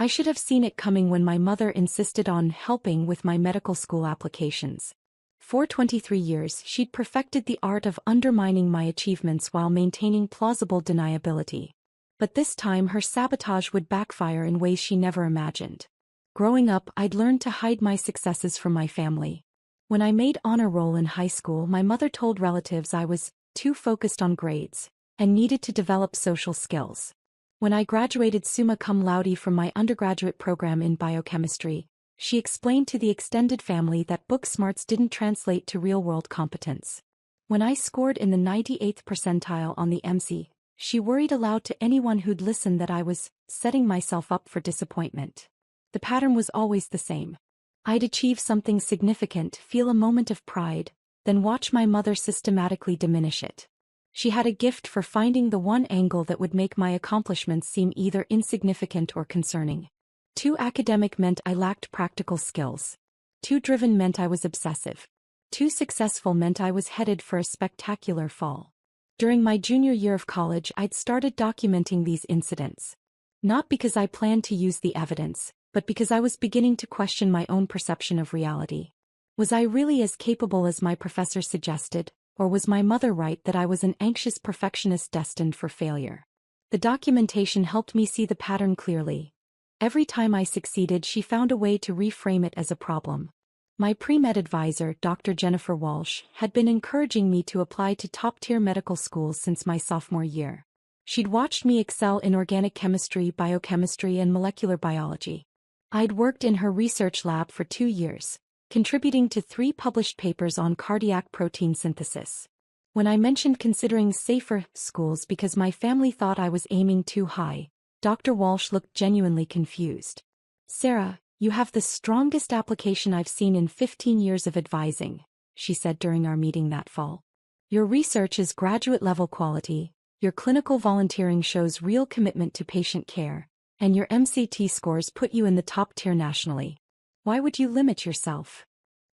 I should have seen it coming when my mother insisted on helping with my medical school applications. For 23 years, she'd perfected the art of undermining my achievements while maintaining plausible deniability. But this time her sabotage would backfire in ways she never imagined. Growing up, I'd learned to hide my successes from my family. When I made honor roll in high school, my mother told relatives I was too focused on grades and needed to develop social skills. When I graduated summa cum laude from my undergraduate program in biochemistry, she explained to the extended family that book smarts didn't translate to real-world competence. When I scored in the 98th percentile on the MC, she worried aloud to anyone who'd listen that I was setting myself up for disappointment. The pattern was always the same. I'd achieve something significant, feel a moment of pride, then watch my mother systematically diminish it. She had a gift for finding the one angle that would make my accomplishments seem either insignificant or concerning. Too academic meant I lacked practical skills. Too driven meant I was obsessive. Too successful meant I was headed for a spectacular fall. During my junior year of college, I'd started documenting these incidents. Not because I planned to use the evidence, but because I was beginning to question my own perception of reality. Was I really as capable as my professor suggested, or was my mother right that I was an anxious perfectionist destined for failure? The documentation helped me see the pattern clearly. Every time I succeeded, she found a way to reframe it as a problem. My pre-med advisor, Dr. Jennifer Walsh, had been encouraging me to apply to top-tier medical schools since my sophomore year. She'd watched me excel in organic chemistry, biochemistry, and molecular biology. I'd worked in her research lab for 2 years, contributing to 3 published papers on cardiac protein synthesis. When I mentioned considering safer schools because my family thought I was aiming too high, Dr. Walsh looked genuinely confused. "Sarah, you have the strongest application I've seen in 15 years of advising," she said during our meeting that fall. "Your research is graduate-level quality, your clinical volunteering shows real commitment to patient care, and your MCT scores put you in the top tier nationally. Why would you limit yourself?"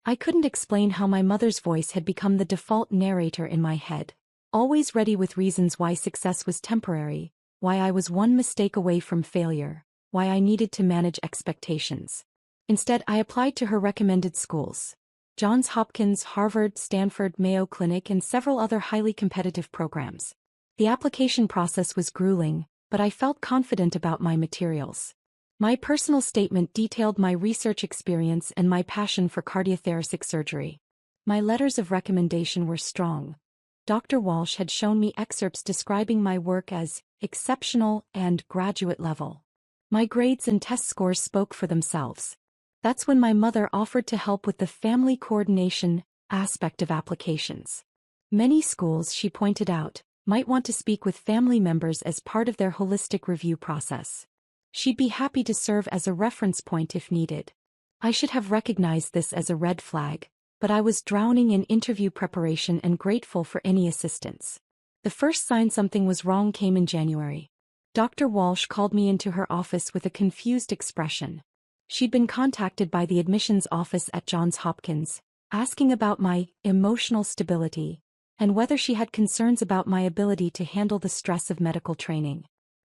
I couldn't explain how my mother's voice had become the default narrator in my head, always ready with reasons why success was temporary, why I was one mistake away from failure, why I needed to manage expectations. Instead, I applied to her recommended schools: Johns Hopkins, Harvard, Stanford, Mayo Clinic, and several other highly competitive programs. The application process was grueling, but I felt confident about my materials. My personal statement detailed my research experience and my passion for cardiothoracic surgery. My letters of recommendation were strong. Dr. Walsh had shown me excerpts describing my work as exceptional and graduate level. My grades and test scores spoke for themselves. That's when my mother offered to help with the family coordination aspect of applications. Many schools, she pointed out, might want to speak with family members as part of their holistic review process. She'd be happy to serve as a reference point if needed. I should have recognized this as a red flag, but I was drowning in interview preparation and grateful for any assistance. The first sign something was wrong came in January. Dr. Walsh called me into her office with a confused expression. She'd been contacted by the admissions office at Johns Hopkins, asking about my emotional stability, and whether she had concerns about my ability to handle the stress of medical training.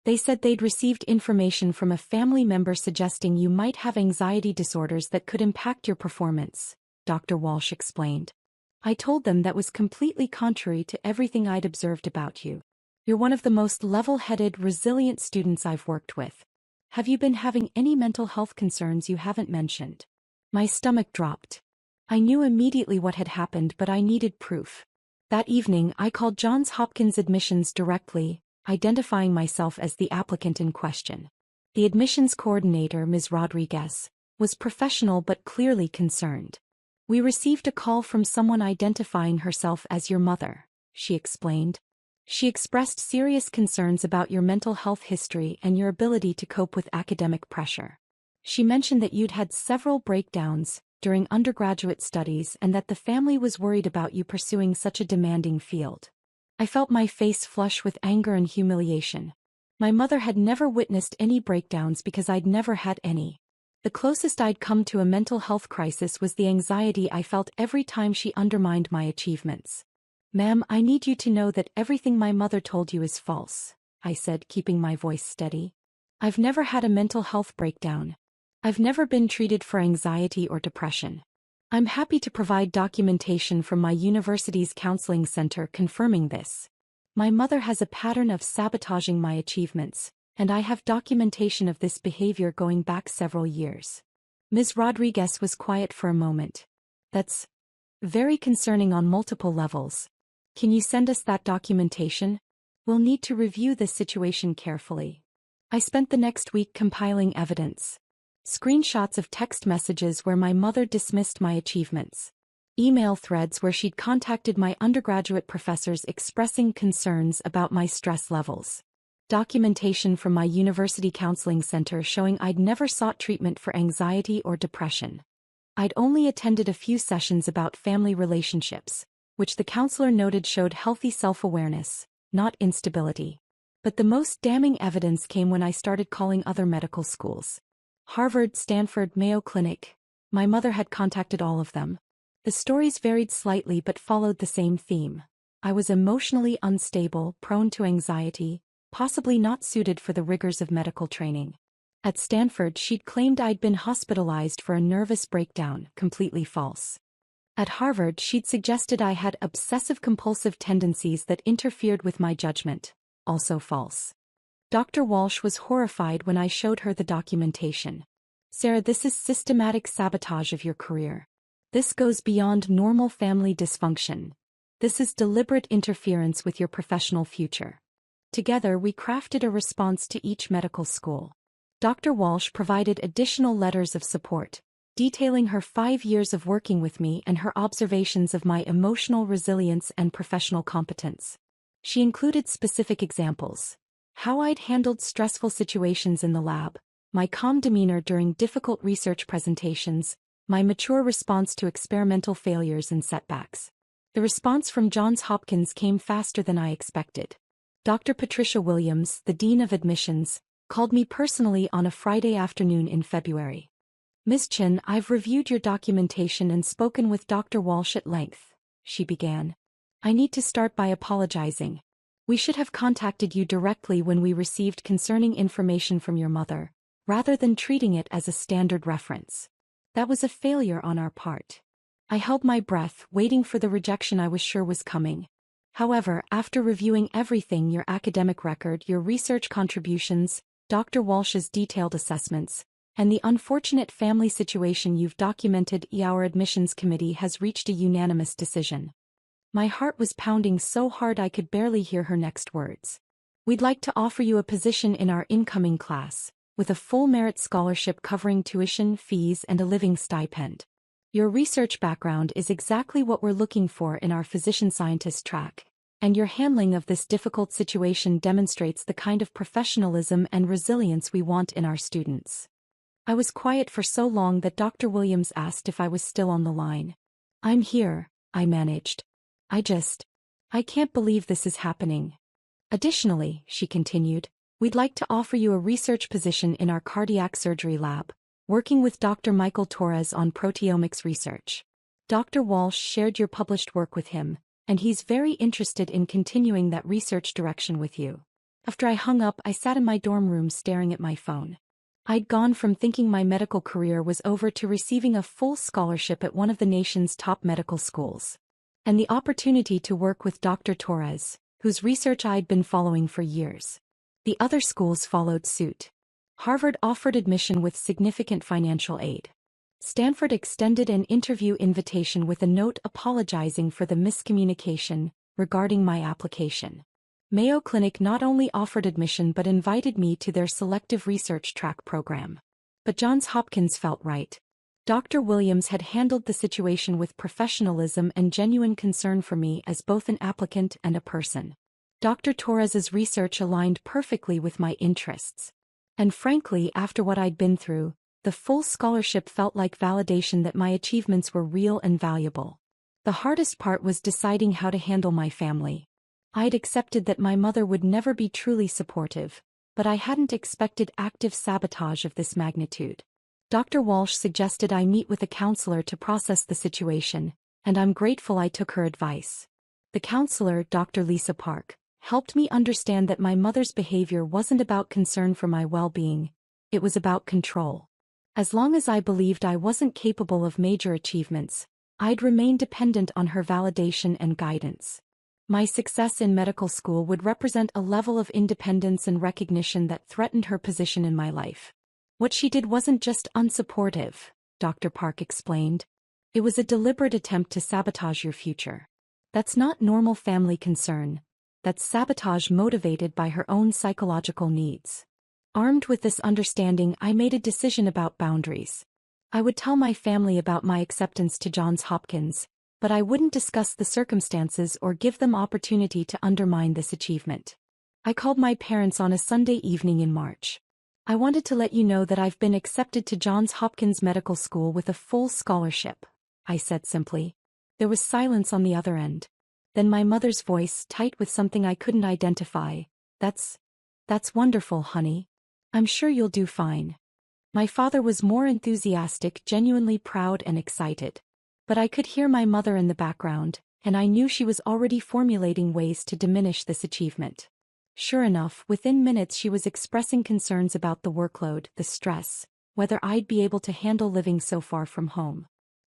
They said they'd received information from a family member suggesting you might have anxiety disorders that could impact your performance, Dr. Walsh explained. I told them that was completely contrary to everything I'd observed about you. You're one of the most level-headed, resilient students I've worked with. Have you been having any mental health concerns you haven't mentioned? My stomach dropped. I knew immediately what had happened, but I needed proof. That evening, I called Johns Hopkins admissions directly, identifying myself as the applicant in question. The admissions coordinator, Ms. Rodriguez, was professional but clearly concerned. "We received a call from someone identifying herself as your mother," she explained. "She expressed serious concerns about your mental health history and your ability to cope with academic pressure. She mentioned that you'd had several breakdowns during undergraduate studies and that the family was worried about you pursuing such a demanding field." I felt my face flush with anger and humiliation. My mother had never witnessed any breakdowns because I'd never had any. The closest I'd come to a mental health crisis was the anxiety I felt every time she undermined my achievements. "Ma'am, I need you to know that everything my mother told you is false," I said, keeping my voice steady. I've never had a mental health breakdown. I've never been treated for anxiety or depression. I'm happy to provide documentation from my university's counseling center confirming this. My mother has a pattern of sabotaging my achievements, and I have documentation of this behavior going back several years. Ms. Rodriguez was quiet for a moment. That's very concerning on multiple levels. Can you send us that documentation? We'll need to review this situation carefully. I spent the next week compiling evidence. Screenshots of text messages where my mother dismissed my achievements. Email threads where she'd contacted my undergraduate professors expressing concerns about my stress levels. Documentation from my university counseling center showing I'd never sought treatment for anxiety or depression. I'd only attended a few sessions about family relationships, which the counselor noted showed healthy self-awareness, not instability. But the most damning evidence came when I started calling other medical schools. Harvard, Stanford, Mayo Clinic. My mother had contacted all of them. The stories varied slightly but followed the same theme. I was emotionally unstable, prone to anxiety, possibly not suited for the rigors of medical training. At Stanford, she'd claimed I'd been hospitalized for a nervous breakdown, completely false. At Harvard, she'd suggested I had obsessive-compulsive tendencies that interfered with my judgment, also false. Dr. Walsh was horrified when I showed her the documentation. Sarah, this is systematic sabotage of your career. This goes beyond normal family dysfunction. This is deliberate interference with your professional future. Together, we crafted a response to each medical school. Dr. Walsh provided additional letters of support, detailing her 5 years of working with me and her observations of my emotional resilience and professional competence. She included specific examples: how I'd handled stressful situations in the lab, my calm demeanor during difficult research presentations, my mature response to experimental failures and setbacks. The response from Johns Hopkins came faster than I expected. Dr. Patricia Williams, the Dean of Admissions, called me personally on a Friday afternoon in February. Ms. Chen, I've reviewed your documentation and spoken with Dr. Walsh at length, she began. I need to start by apologizing. We should have contacted you directly when we received concerning information from your mother, rather than treating it as a standard reference. That was a failure on our part. I held my breath, waiting for the rejection I was sure was coming. However, after reviewing everything, your academic record, your research contributions, Dr. Walsh's detailed assessments, and the unfortunate family situation you've documented, our admissions committee has reached a unanimous decision. My heart was pounding so hard I could barely hear her next words. We'd like to offer you a position in our incoming class, with a full merit scholarship covering tuition, fees, and a living stipend. Your research background is exactly what we're looking for in our physician-scientist track, and your handling of this difficult situation demonstrates the kind of professionalism and resilience we want in our students. I was quiet for so long that Dr. Williams asked if I was still on the line. I'm here, I managed. I can't believe this is happening. Additionally, she continued, we'd like to offer you a research position in our cardiac surgery lab, working with Dr. Michael Torres on proteomics research. Dr. Walsh shared your published work with him, and he's very interested in continuing that research direction with you. After I hung up, I sat in my dorm room staring at my phone. I'd gone from thinking my medical career was over to receiving a full scholarship at one of the nation's top medical schools. And the opportunity to work with Dr. Torres, whose research I'd been following for years. The other schools followed suit. Harvard offered admission with significant financial aid. Stanford extended an interview invitation with a note apologizing for the miscommunication regarding my application. Mayo Clinic not only offered admission but invited me to their selective research track program. But Johns Hopkins felt right. Dr. Williams had handled the situation with professionalism and genuine concern for me as both an applicant and a person. Dr. Torres's research aligned perfectly with my interests. And frankly, after what I'd been through, the full scholarship felt like validation that my achievements were real and valuable. The hardest part was deciding how to handle my family. I'd accepted that my mother would never be truly supportive, but I hadn't expected active sabotage of this magnitude. Dr. Walsh suggested I meet with a counselor to process the situation, and I'm grateful I took her advice. The counselor, Dr. Lisa Park, helped me understand that my mother's behavior wasn't about concern for my well-being, it was about control. As long as I believed I wasn't capable of major achievements, I'd remain dependent on her validation and guidance. My success in medical school would represent a level of independence and recognition that threatened her position in my life. What she did wasn't just unsupportive, Dr. Park explained. It was a deliberate attempt to sabotage your future. That's not normal family concern. That's sabotage motivated by her own psychological needs. Armed with this understanding, I made a decision about boundaries. I would tell my family about my acceptance to Johns Hopkins, but I wouldn't discuss the circumstances or give them opportunity to undermine this achievement. I called my parents on a Sunday evening in March. I wanted to let you know that I've been accepted to Johns Hopkins Medical School with a full scholarship, I said simply. There was silence on the other end. Then my mother's voice, tight with something I couldn't identify. That's wonderful, honey. I'm sure you'll do fine. My father was more enthusiastic, genuinely proud and excited. But I could hear my mother in the background, and I knew she was already formulating ways to diminish this achievement. Sure enough, within minutes she was expressing concerns about the workload, the stress, whether I'd be able to handle living so far from home.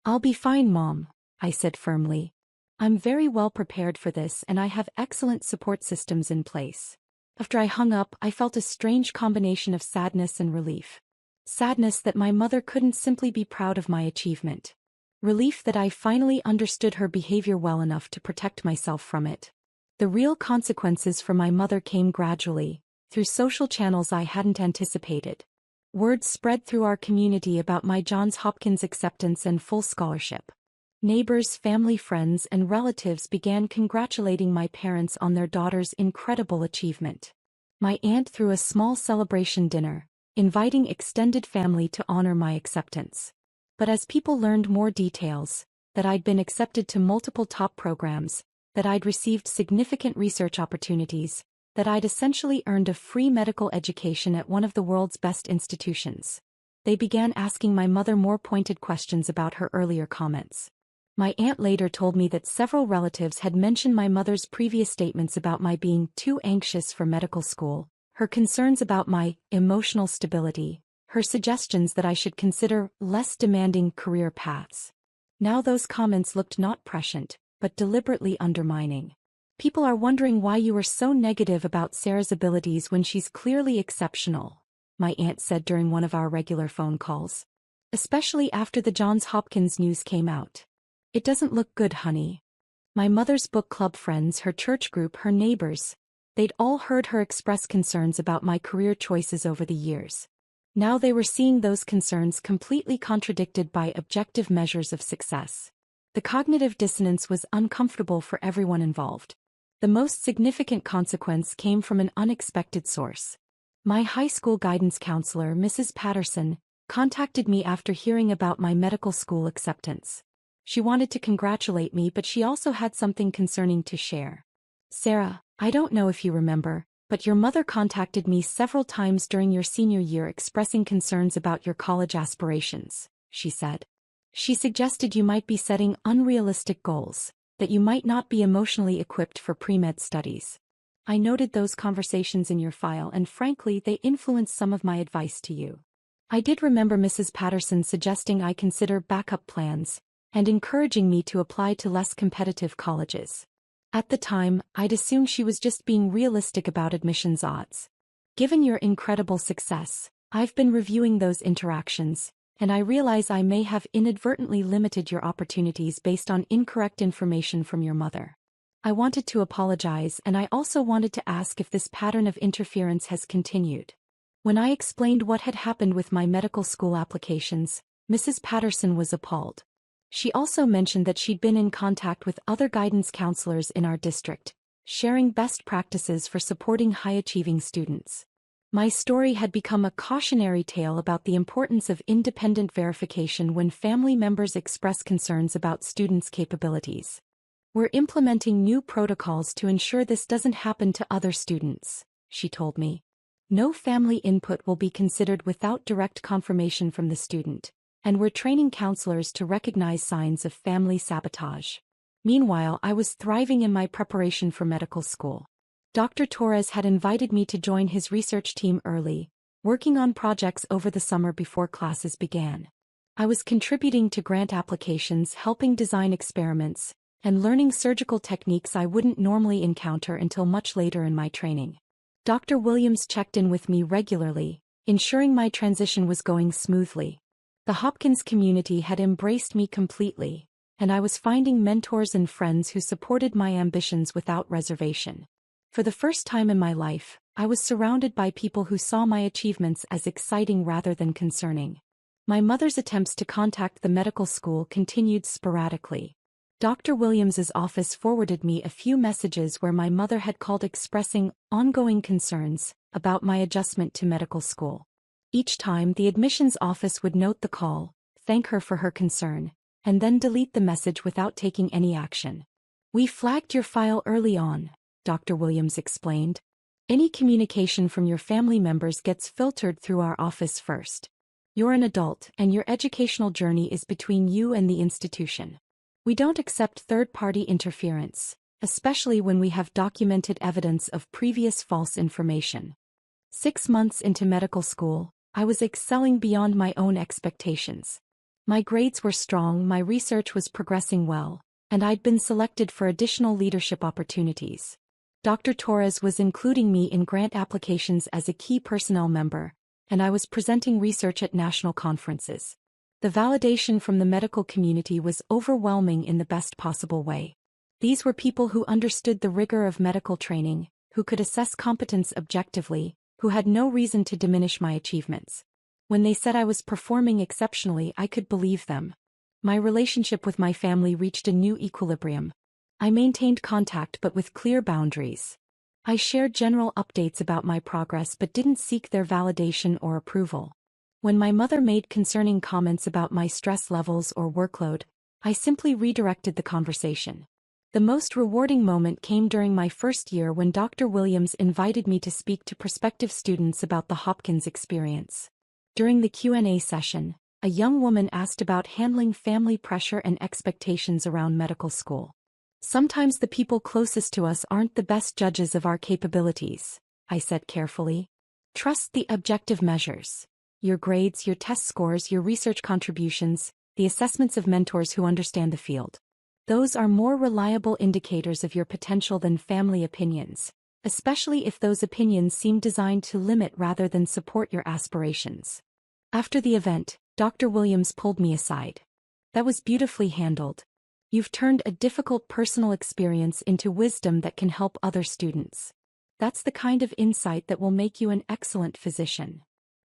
I'll be fine, Mom, I said firmly. I'm very well prepared for this and I have excellent support systems in place. After I hung up, I felt a strange combination of sadness and relief. Sadness that my mother couldn't simply be proud of my achievement. Relief that I finally understood her behavior well enough to protect myself from it. The real consequences for my mother came gradually, through social channels I hadn't anticipated. Word spread through our community about my Johns Hopkins acceptance and full scholarship. Neighbors, family, friends, and relatives began congratulating my parents on their daughter's incredible achievement. My aunt threw a small celebration dinner, inviting extended family to honor my acceptance. But as people learned more details, that I'd been accepted to multiple top programs, that I'd received significant research opportunities, that I'd essentially earned a free medical education at one of the world's best institutions, they began asking my mother more pointed questions about her earlier comments. My aunt later told me that several relatives had mentioned my mother's previous statements about my being too anxious for medical school, her concerns about my emotional stability, her suggestions that I should consider less demanding career paths. Now those comments looked not prescient, but deliberately undermining. People are wondering why you are so negative about Sarah's abilities when she's clearly exceptional, my aunt said during one of our regular phone calls. Especially after the Johns Hopkins news came out. It doesn't look good, honey. My mother's book club friends, her church group, her neighbors, they'd all heard her express concerns about my career choices over the years. Now they were seeing those concerns completely contradicted by objective measures of success. The cognitive dissonance was uncomfortable for everyone involved. The most significant consequence came from an unexpected source. My high school guidance counselor, Mrs. Patterson, contacted me after hearing about my medical school acceptance. She wanted to congratulate me, but she also had something concerning to share. Sarah, I don't know if you remember, but your mother contacted me several times during your senior year expressing concerns about your college aspirations, she said. She suggested you might be setting unrealistic goals, that you might not be emotionally equipped for pre-med studies. I noted those conversations in your file and frankly they influenced some of my advice to you. I did remember Mrs. Patterson suggesting I consider backup plans, and encouraging me to apply to less competitive colleges. At the time, I'd assumed she was just being realistic about admissions odds. Given your incredible success, I've been reviewing those interactions, and I realize I may have inadvertently limited your opportunities based on incorrect information from your mother. I wanted to apologize, and I also wanted to ask if this pattern of interference has continued. When I explained what had happened with my medical school applications, Mrs. Patterson was appalled. She also mentioned that she'd been in contact with other guidance counselors in our district, sharing best practices for supporting high-achieving students. My story had become a cautionary tale about the importance of independent verification when family members express concerns about students' capabilities. We're implementing new protocols to ensure this doesn't happen to other students, she told me. No family input will be considered without direct confirmation from the student, and we're training counselors to recognize signs of family sabotage. Meanwhile, I was thriving in my preparation for medical school. Dr. Torres had invited me to join his research team early, working on projects over the summer before classes began. I was contributing to grant applications, helping design experiments, and learning surgical techniques I wouldn't normally encounter until much later in my training. Dr. Williams checked in with me regularly, ensuring my transition was going smoothly. The Hopkins community had embraced me completely, and I was finding mentors and friends who supported my ambitions without reservation. For the first time in my life, I was surrounded by people who saw my achievements as exciting rather than concerning. My mother's attempts to contact the medical school continued sporadically. Dr. Williams's office forwarded me a few messages where my mother had called expressing ongoing concerns about my adjustment to medical school. Each time, the admissions office would note the call, thank her for her concern, and then delete the message without taking any action. "We flagged your file early on," Dr. Williams explained. "Any communication from your family members gets filtered through our office first. You're an adult, and your educational journey is between you and the institution. We don't accept third-party interference, especially when we have documented evidence of previous false information." 6 months into medical school, I was excelling beyond my own expectations. My grades were strong, my research was progressing well, and I'd been selected for additional leadership opportunities. Dr. Torres was including me in grant applications as a key personnel member, and I was presenting research at national conferences. The validation from the medical community was overwhelming in the best possible way. These were people who understood the rigor of medical training, who could assess competence objectively, who had no reason to diminish my achievements. When they said I was performing exceptionally, I could believe them. My relationship with my family reached a new equilibrium. I maintained contact but with clear boundaries. I shared general updates about my progress but didn't seek their validation or approval. When my mother made concerning comments about my stress levels or workload, I simply redirected the conversation. The most rewarding moment came during my first year when Dr. Williams invited me to speak to prospective students about the Hopkins experience. During the Q&A session, a young woman asked about handling family pressure and expectations around medical school. "Sometimes the people closest to us aren't the best judges of our capabilities," I said carefully. "Trust the objective measures. Your grades, your test scores, your research contributions, the assessments of mentors who understand the field. Those are more reliable indicators of your potential than family opinions, especially if those opinions seem designed to limit rather than support your aspirations." After the event, Dr. Williams pulled me aside. "That was beautifully handled. You've turned a difficult personal experience into wisdom that can help other students. That's the kind of insight that will make you an excellent physician."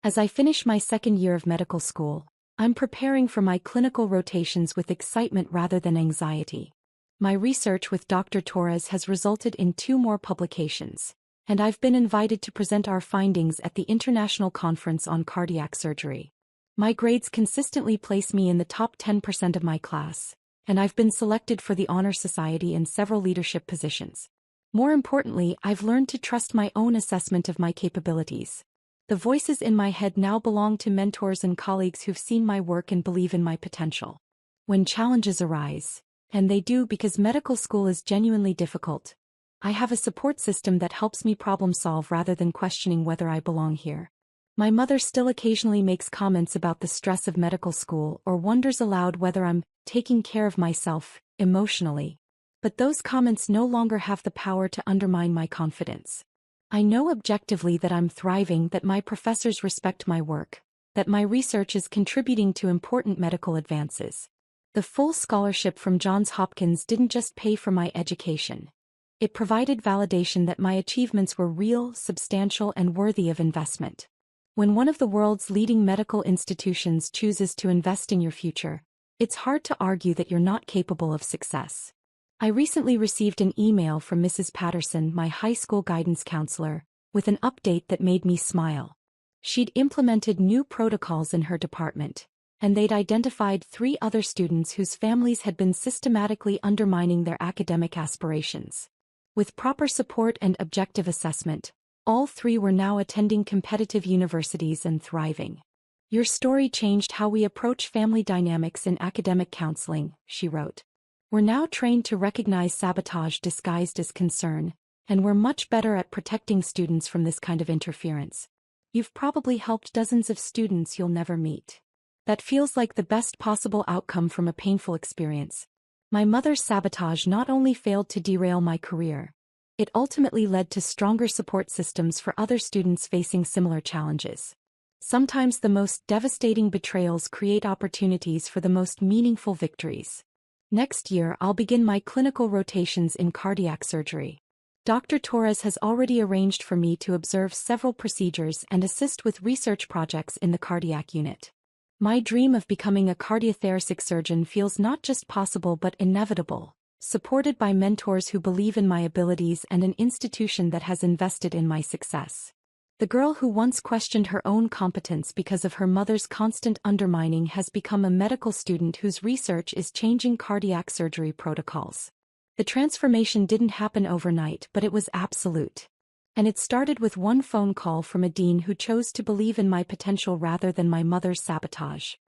As I finish my second year of medical school, I'm preparing for my clinical rotations with excitement rather than anxiety. My research with Dr. Torres has resulted in 2 more publications, and I've been invited to present our findings at the International Conference on Cardiac Surgery. My grades consistently place me in the top 10% of my class, and I've been selected for the Honor Society in several leadership positions. More importantly, I've learned to trust my own assessment of my capabilities. The voices in my head now belong to mentors and colleagues who've seen my work and believe in my potential. When challenges arise, and they do because medical school is genuinely difficult, I have a support system that helps me problem solve rather than questioning whether I belong here. My mother still occasionally makes comments about the stress of medical school or wonders aloud whether I'm taking care of myself emotionally. But those comments no longer have the power to undermine my confidence. I know objectively that I'm thriving, that my professors respect my work, that my research is contributing to important medical advances. The full scholarship from Johns Hopkins didn't just pay for my education. It provided validation that my achievements were real, substantial, and worthy of investment. When one of the world's leading medical institutions chooses to invest in your future, it's hard to argue that you're not capable of success. I recently received an email from Mrs. Patterson, my high school guidance counselor, with an update that made me smile. She'd implemented new protocols in her department, and they'd identified 3 other students whose families had been systematically undermining their academic aspirations. With proper support and objective assessment, all 3 were now attending competitive universities and thriving. "Your story changed how we approach family dynamics in academic counseling," she wrote. "We're now trained to recognize sabotage disguised as concern, And we're much better at protecting students from this kind of interference. You've probably helped dozens of students you'll never meet. That feels like the best possible outcome from a painful experience. My mother's sabotage not only failed to derail my career, it ultimately led to stronger support systems for other students facing similar challenges. Sometimes the most devastating betrayals create opportunities for the most meaningful victories. Next year I'll begin my clinical rotations in cardiac surgery. Dr. Torres has already arranged for me to observe several procedures and assist with research projects in the cardiac unit. My dream of becoming a cardiothoracic surgeon feels not just possible but inevitable, supported by mentors who believe in my abilities and an institution that has invested in my success. The girl who once questioned her own competence because of her mother's constant undermining has become a medical student whose research is changing cardiac surgery protocols. The transformation didn't happen overnight, but it was absolute. And it started with one phone call from a dean who chose to believe in my potential rather than my mother's sabotage.